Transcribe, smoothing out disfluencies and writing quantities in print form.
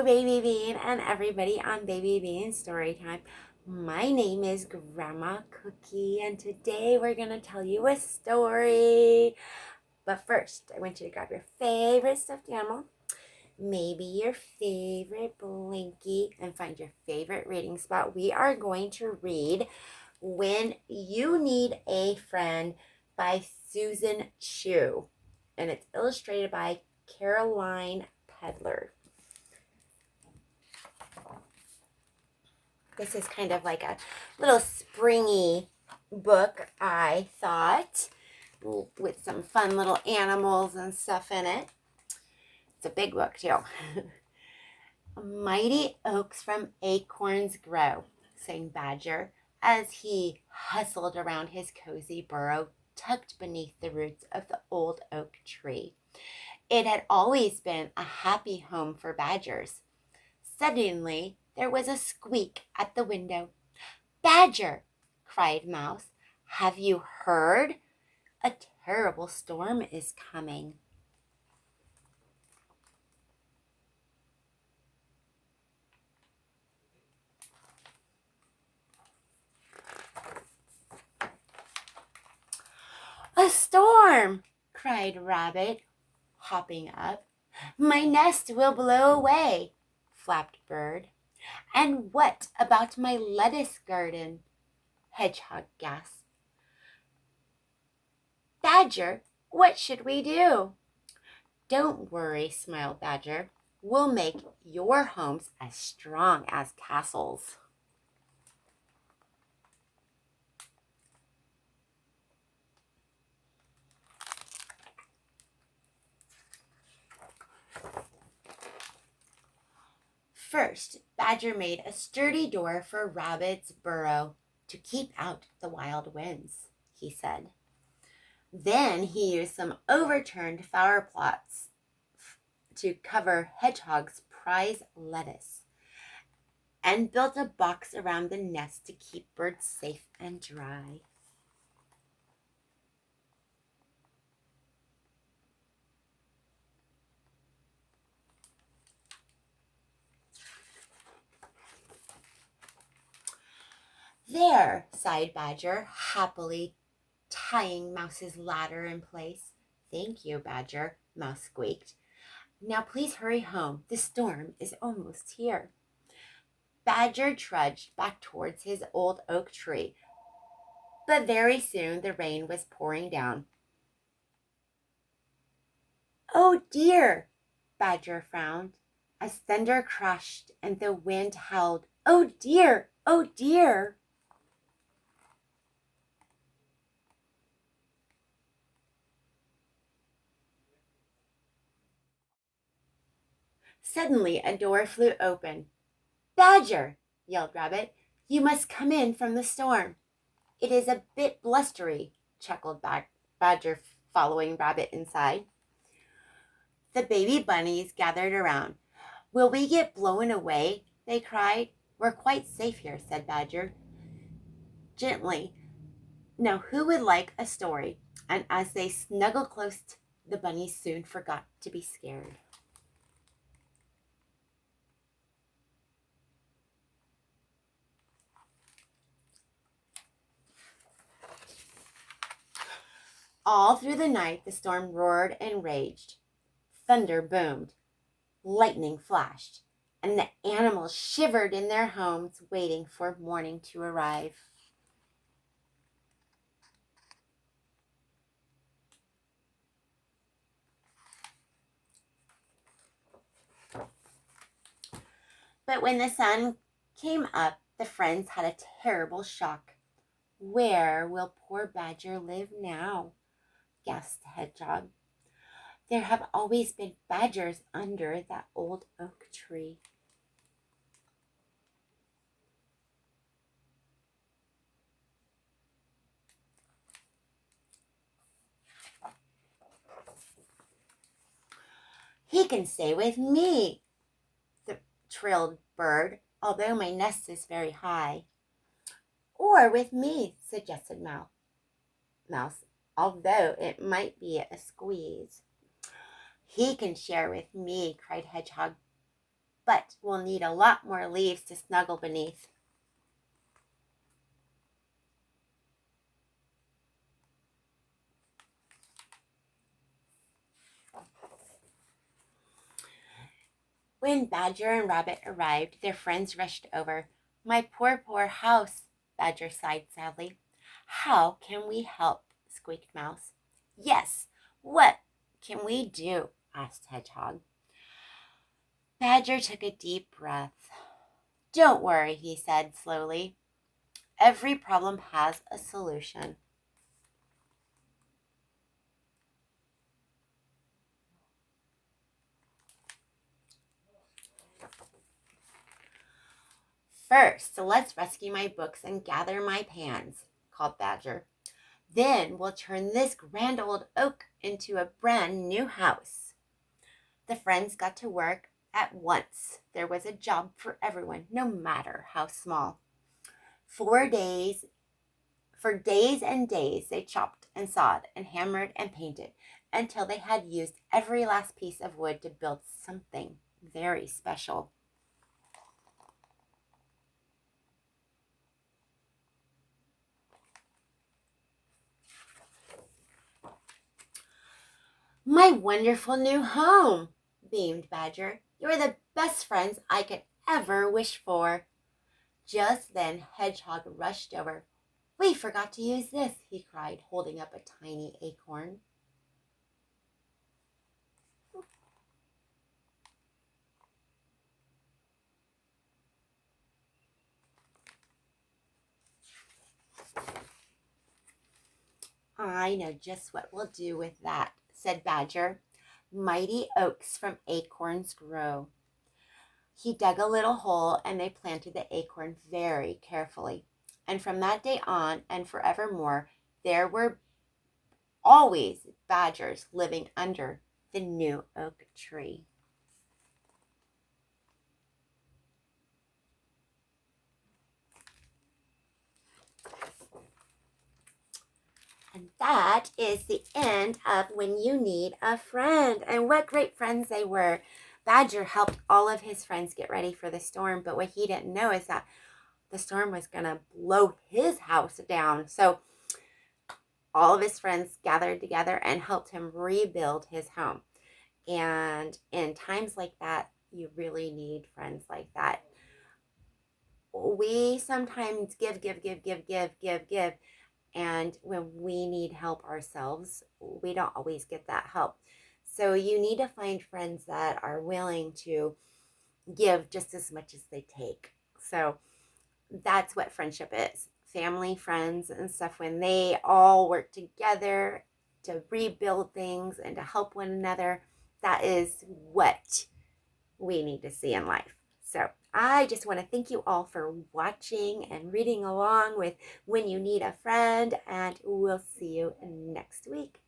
Baby Bean and everybody on Baby Bean Storytime. My name is Grandma Cookie, and today we're going to tell you a story. But first, I want you to grab your favorite stuffed animal, maybe your favorite blankie, and find your favorite reading spot. We are going to read When You Need a Friend by Suzanne Chiew, and it's illustrated by Caroline Pedler. This is kind of like a little springy book, I thought, with some fun little animals and stuff in it. It's a big book, too. Mighty oaks from acorns grow, sang Badger as he hustled around his cozy burrow tucked beneath the roots of the old oak tree. It had always been a happy home for badgers. Suddenly, there was a squeak at the window. "Badger!" cried Mouse. "Have you heard? A terrible storm is coming." "A storm!" cried Rabbit, hopping up. "My nest will blow away," flapped Bird. "And what about my lettuce garden?" Hedgehog gasped. "Badger, what should we do?" "Don't worry," smiled Badger. "We'll make your homes as strong as castles." First, Badger made a sturdy door for Rabbit's burrow to keep out the wild winds, he said. Then he used some overturned flower plots to cover Hedgehog's prize lettuce and built a box around the nest to keep birds safe and dry. "There," sighed Badger, happily tying Mouse's ladder in place. "Thank you, Badger," Mouse squeaked. "Now please hurry home. The storm is almost here." Badger trudged back towards his old oak tree, but very soon the rain was pouring down. "Oh dear!" Badger frowned, as thunder crashed and the wind howled. "Oh dear! Oh dear!" Suddenly a door flew open. "Badger!" yelled Rabbit. "You must come in from the storm." "It is a bit blustery," chuckled Badger, following Rabbit inside. The baby bunnies gathered around. "Will we get blown away?" they cried. "We're quite safe here," said Badger gently. "Now who would like a story?" And as they snuggled close, the bunnies soon forgot to be scared. All through the night, the storm roared and raged. Thunder boomed, lightning flashed, and the animals shivered in their homes, waiting for morning to arrive. But when the sun came up, the friends had a terrible shock. "Where will poor Badger live now?" gasped the Hedgehog. "There have always been badgers under that old oak tree." "He can stay with me," trilled Bird, "although my nest is very high." "Or with me," suggested Mouse, "although it might be a squeeze." "He can share with me," cried Hedgehog. but we'll need a lot more leaves to snuggle beneath. When Badger and Rabbit arrived, their friends rushed over. My poor, poor house, Badger sighed sadly. How can we help? Squeaked Mouse. Yes, what can we do? Asked Hedgehog. Badger took a deep breath. Don't worry, he said slowly. Every problem has a solution. First, let's rescue my books and gather my pans, called Badger. Then we'll turn this grand old oak into a brand new house. The friends got to work at once. There was a job for everyone, no matter how small. For days and days, they chopped and sawed and hammered and painted until they had used every last piece of wood to build something very special. My wonderful new home, beamed Badger. You're the best friends I could ever wish for. Just then Hedgehog rushed over. We forgot to use this, he cried, holding up a tiny acorn. I know just what we'll do with that, said Badger. Mighty oaks from acorns grow. He dug a little hole and they planted the acorn very carefully. And from that day on and forevermore, there were always badgers living under the new oak tree. And that is the end of When You Need a Friend. And what great friends they were. Badger helped all of his friends get ready for the storm, but what he didn't know is that the storm was going to blow his house down. So all of his friends gathered together and helped him rebuild his home. And in times like that, you really need friends like that. We sometimes give. And when we need help ourselves, we don't always get that help. So you need to find friends that are willing to give just as much as they take. So that's what friendship is. Family, friends, and stuff, when they all work together to rebuild things and to help one another, that is what we need to see in life. So I just want to thank you all for watching and reading along with When You Need a Friend, and we'll see you next week.